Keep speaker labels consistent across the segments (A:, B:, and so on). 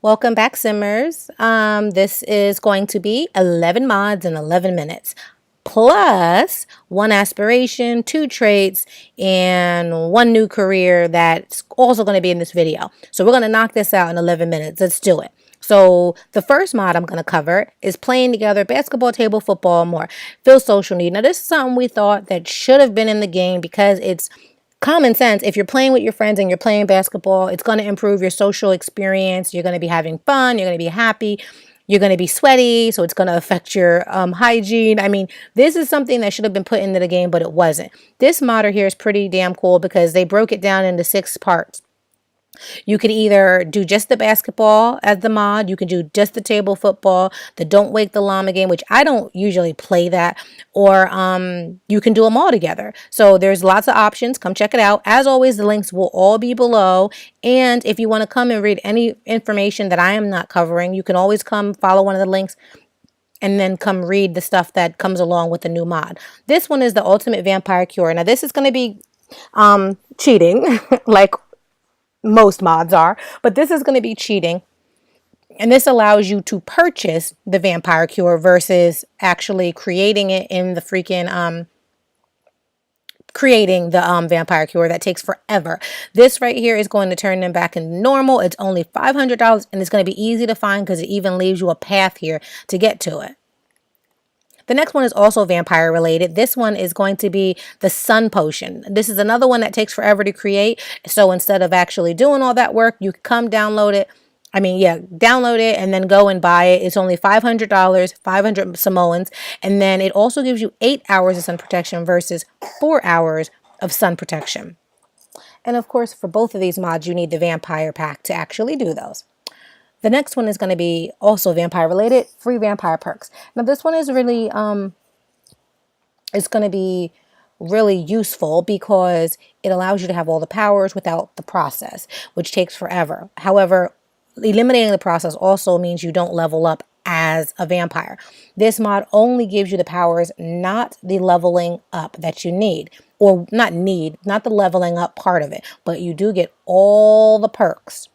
A: Welcome back, Simmers. This is going to be 11 mods in 11 minutes, plus one aspiration, two traits, and one new career that's also going to be in this video. So we're going to knock this out in 11 minutes. Let's do it. So the first mod I'm going to cover is playing together basketball, table, football, and more. Feel social need. Now, this is something we thought that should have been in the game because it's common sense. If you're playing with your friends and you're playing basketball, it's going to improve your social experience. You're going to be having fun. You're going to be happy. You're going to be sweaty, so it's going to affect your hygiene. I mean, this is something that should have been put into the game, but it wasn't. This modder here is pretty damn cool because they broke it down into 6 parts. You could either do just the basketball as the mod. You can do just the table football, the Don't Wake the Llama game, which I don't usually play that. Or you can do them all together. So there's lots of options. Come check it out. As always, the links will all be below. And if you want to come and read any information that I am not covering, you can always come follow one of the links and then come read the stuff that comes along with the new mod. This one is the Ultimate Vampire Cure. Now, this is going to be cheating, like most mods are, but this is going to be cheating. And this allows you to purchase the vampire cure versus actually creating it in the freaking, creating the vampire cure. That takes forever. This right here is going to turn them back into normal. It's only $500 and it's going to be easy to find because it even leaves you a path here to get to it. The next one is also vampire related. This one is going to be the sun potion. This is another one that takes forever to create. So instead of actually doing all that work, you come download it. Download it and then go and buy it. It's only $500, 500 Samoans. And then it also gives you 8 hours of sun protection versus 4 hours of sun protection. And of course, for both of these mods, you need the vampire pack to actually do those. The next one is going to be also vampire related, free vampire perks. Now this one is really, it's going to be really useful because it allows you to have all the powers without the process, which takes forever. However, eliminating the process also means you don't level up as a vampire. This mod only gives you the powers, not the leveling up that you need, or not the leveling up part of it, but you do get all the perks.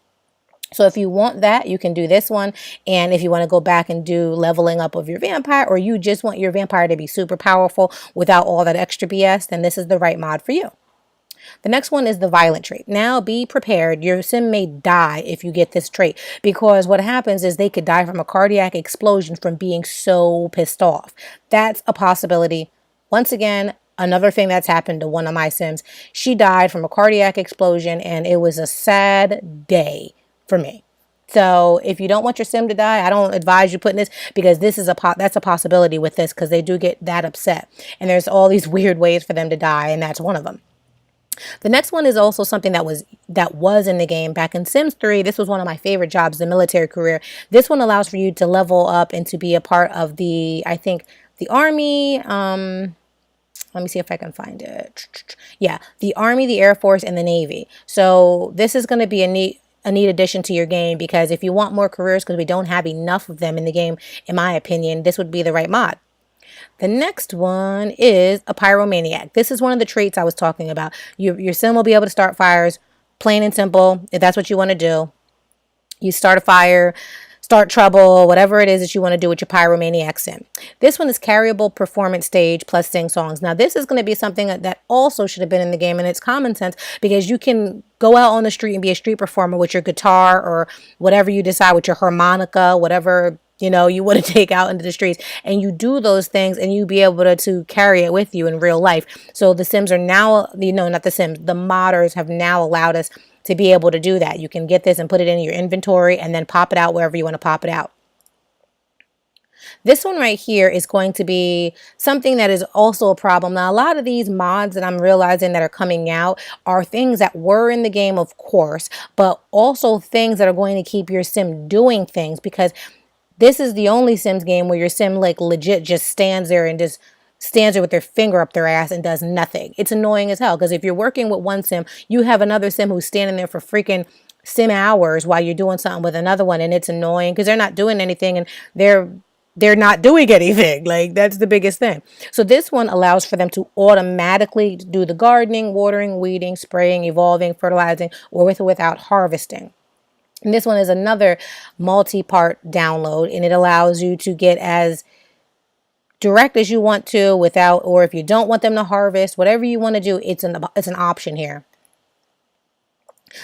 A: So if you want that, you can do this one. And if you want to go back and do leveling up of your vampire, or you just want your vampire to be super powerful without all that extra BS, then this is the right mod for you. The next one is the violent trait. Now be prepared. Your sim may die if you get this trait, because what happens is they could die from a cardiac explosion from being so pissed off. That's a possibility. Once again, another thing that's happened to one of my sims. She died from a cardiac explosion and it was a sad day for me. So if you don't want your sim to die, I don't advise you putting this, because this is that's a possibility with this, because they do get that upset. And there's all these weird ways for them to die, and that's one of them. The next one is also something that was in the game back in Sims 3. This was one of my favorite jobs, the military career. This one allows for you to level up and to be a part of the, I think, the army. Let me see if I can find it. Yeah, the Army, the Air Force, and the Navy. So this is going to be a neat addition to your game, because if you want more careers, because we don't have enough of them in the game, in my opinion, this would be the right mod. The next one is a Pyromaniac. This is one of the traits I was talking about. Your sim will be able to start fires, plain and simple, if that's what you want to do. You start a fire, start trouble, whatever it is that you want to do with your Pyromaniac sim. This one is carryable performance stage plus sing songs. Now this is going to be something that also should have been in the game, and it's common sense, because you can go out on the street and be a street performer with your guitar or whatever you decide, with your harmonica, whatever you want to take out into the streets, and you do those things and you be able to carry it with you in real life. So the Sims are now, not the Sims, the modders have now allowed us to be able to do that. You can get this and put it in your inventory and then pop it out wherever you want to pop it out. This one right here is going to be something that is also a problem. Now, a lot of these mods that I'm realizing that are coming out are things that were in the game, of course, but also things that are going to keep your sim doing things, because this is the only Sims game where your sim like legit just stands there with their finger up their ass and does nothing. It's annoying as hell, because if you're working with one sim, you have another sim who's standing there for freaking sim hours while you're doing something with another one, and it's annoying because they're not doing anything and they're not doing anything. Like, that's the biggest thing. So this one allows for them to automatically do the gardening, watering, weeding, spraying, evolving, fertilizing, or with or without harvesting. And this one is another multi-part download, and it allows you to get as direct as you want to without, or if you don't want them to harvest, whatever you want to do, it's an option here.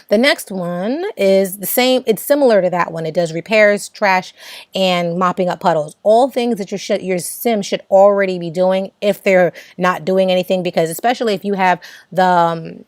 A: The next one is the same. It's similar to that one. It does repairs, trash, and mopping up puddles. All things that your sim should already be doing if they're not doing anything, because especially if you have the,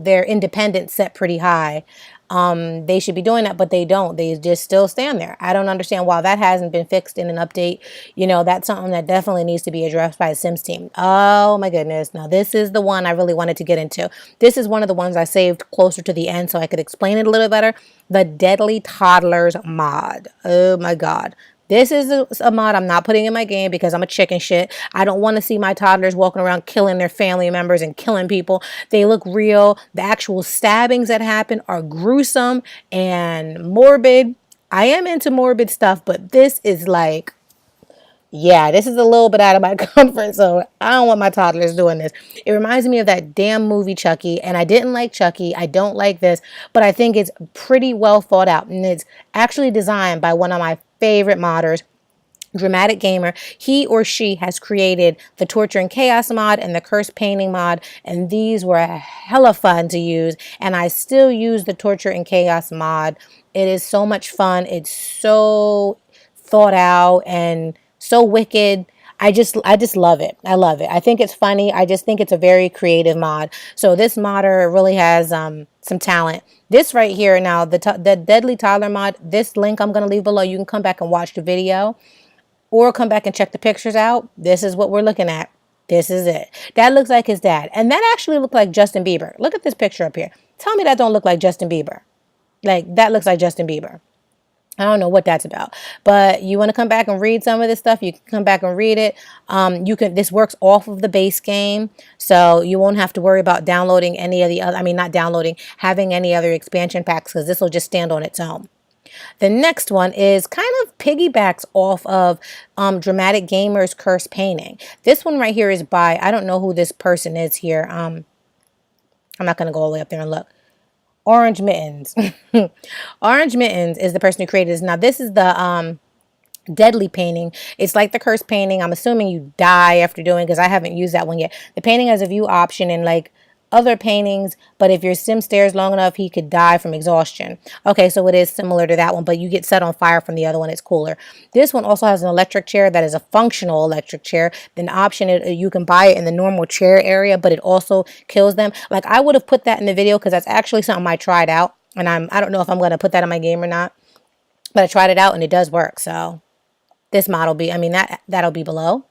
A: their independence set pretty high, they should be doing that, but they don't. They just still stand there. I don't understand why that hasn't been fixed in an update. That's something that definitely needs to be addressed by the Sims team. Oh my goodness. Now this is the one I really wanted to get into. This is one of the ones I saved closer to the end so I could explain it a little better. The Deadly Toddlers mod. Oh my God. This is a mod I'm not putting in my game because I'm a chicken shit. I don't want to see my toddlers walking around killing their family members and killing people. They look real. The actual stabbings that happen are gruesome and morbid. I am into morbid stuff, but this is like, yeah, this is a little bit out of my comfort zone. I don't want my toddlers doing this. It reminds me of that damn movie Chucky, and I didn't like Chucky. I don't like this, but I think it's pretty well thought out, and it's actually designed by one of my favorite modders, Dramatic Gamer. He or she has created the Torture and Chaos mod and the Curse Painting mod, and these were hella fun to use, and I still use the Torture and Chaos mod. It is so much fun. It's so thought out and so wicked. I just love it. I love it. I think it's funny. I just think it's a very creative mod. So this modder really has some talent. This right here now, the Deadly Toddler mod, this link I'm going to leave below. You can come back and watch the video or come back and check the pictures out. This is what we're looking at. This is it. That looks like his dad. And that actually looked like Justin Bieber. Look at this picture up here. Tell me that don't look like Justin Bieber. Like, that looks like Justin Bieber. I don't know what that's about, but you want to come back and read some of this stuff, you can come back and read it. This works off of the base game, so you won't have to worry about downloading any of the other, not downloading, having any other expansion packs, because this will just stand on its own. The next one is kind of piggybacks off of Dramatic Gamer's Curse Painting. This one right here is by, I don't know who this person is here. I'm not going to go all the way up there and look. Orange Mittens. Orange Mittens is the person who created this. Now, this is the Deadly Painting. It's like the Curse Painting. I'm assuming you die after doing, because I haven't used that one yet. The painting has a view option and like other paintings, but if your sim stares long enough, he could die from exhaustion. Okay, so it is similar to that one, but you get set on fire from the other one. It's cooler. This one also has an electric chair that is a functional electric chair. Then option, you can buy it in the normal chair area, but it also kills them. Like, I would have put that in the video because that's actually something I tried out, and I don't know if I'm going to put that in my game or not, but I tried it out and it does work. So this mod will be, that'll be below.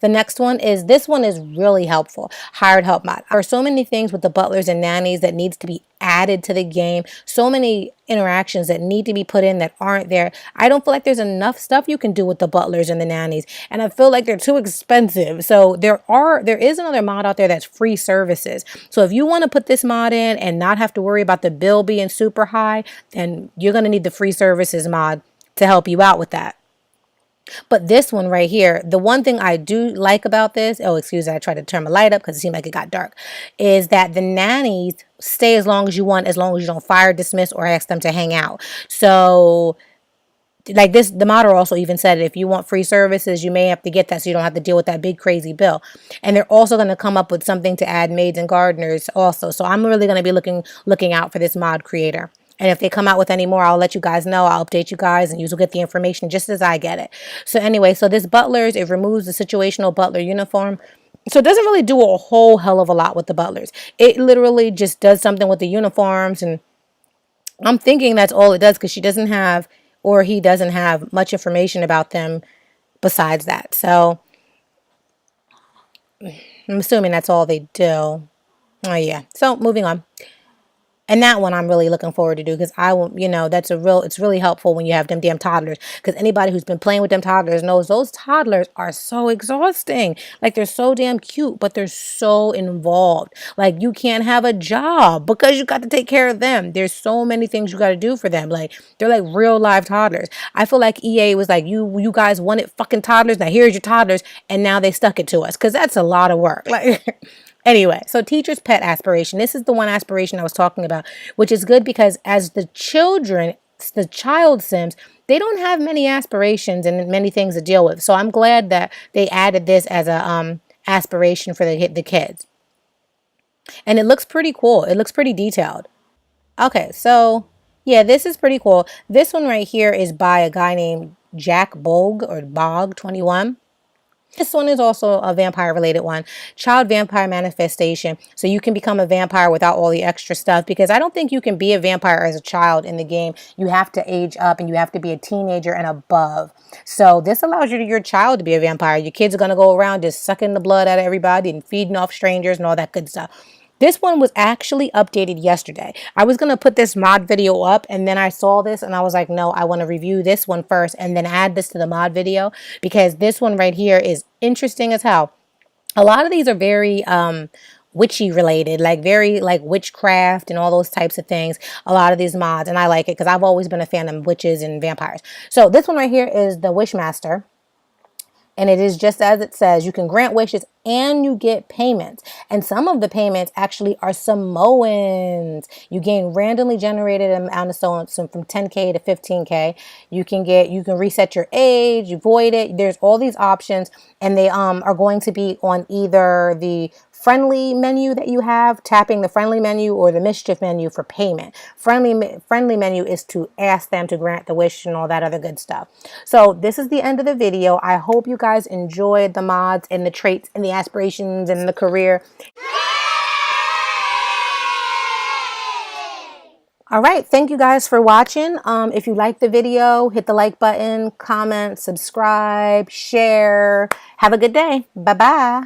A: The next one is, this one is really helpful. Hired help mod. There are so many things with the butlers and nannies that needs to be added to the game. So many interactions that need to be put in that aren't there. I don't feel like there's enough stuff you can do with the butlers and the nannies, and I feel like they're too expensive. So there is another mod out there that's free services. So if you want to put this mod in and not have to worry about the bill being super high, then you're going to need the free services mod to help you out with that. But this one right here, the one thing I do like about this, oh, excuse me, I tried to turn my light up because it seemed like it got dark, is that the nannies stay as long as you want, as long as you don't fire, dismiss, or ask them to hang out. So, like this, the modder also even said, if you want free services, you may have to get that so you don't have to deal with that big crazy bill. And they're also going to come up with something to add maids and gardeners also. So I'm really going to be looking out for this mod creator. And if they come out with any more, I'll let you guys know. I'll update you guys, and you will get the information just as I get it. So anyway, so this Butlers, it removes the situational butler uniform. So it doesn't really do a whole hell of a lot with the butlers. It literally just does something with the uniforms. And I'm thinking that's all it does, because she doesn't have, or he doesn't have, much information about them besides that. So I'm assuming that's all they do. Oh yeah. So moving on. And that one I'm really looking forward to do, because I will, it's really helpful when you have them damn toddlers, because anybody who's been playing with them toddlers knows those toddlers are so exhausting. Like, they're so damn cute, but they're so involved. Like, you can't have a job because you got to take care of them. There's so many things you got to do for them. Like, they're like real live toddlers. I feel like EA was like, you guys wanted fucking toddlers. Now here's your toddlers. And now they stuck it to us, because that's a lot of work. Like, anyway, so teacher's pet aspiration. This is the one aspiration I was talking about, which is good because as the children the child Sims, they don't have many aspirations and many things to deal with. So I'm glad that they added this as a aspiration for the kids. And it looks pretty cool. It looks pretty detailed. Okay, so yeah, this is pretty cool. This one right here is by a guy named Jack Bog or Bog 21. This one is also a vampire related one. Child vampire manifestation. So you can become a vampire without all the extra stuff, because I don't think you can be a vampire as a child in the game. You have to age up and you have to be a teenager and above. So this allows your child to be a vampire. Your kids are going to go around just sucking the blood out of everybody and feeding off strangers and all that good stuff. This one was actually updated yesterday. I was going to put this mod video up, and then I saw this and I was like, no, I want to review this one first and then add this to the mod video, because this one right here is interesting as hell. A lot of these are very witchy related, like very like witchcraft and all those types of things. A lot of these mods, and I like it because I've always been a fan of witches and vampires. So this one right here is the Wishmaster. And it is just as it says. You can grant wishes and you get payments. And some of the payments actually are Samoans. You gain randomly generated amount of Samoans from 10K to 15K. You can reset your age, you void it. There's all these options, and they are going to be on either the friendly menu that you have, tapping the friendly menu, or the mischief menu for payment. Friendly menu is to ask them to grant the wish and all that other good stuff. So this is the end of the video. I hope you guys enjoyed the mods and the traits and the aspirations and the career. All right, thank you guys for watching. If you liked the video, hit the like button, comment, subscribe, share. Have a good day. Bye-bye.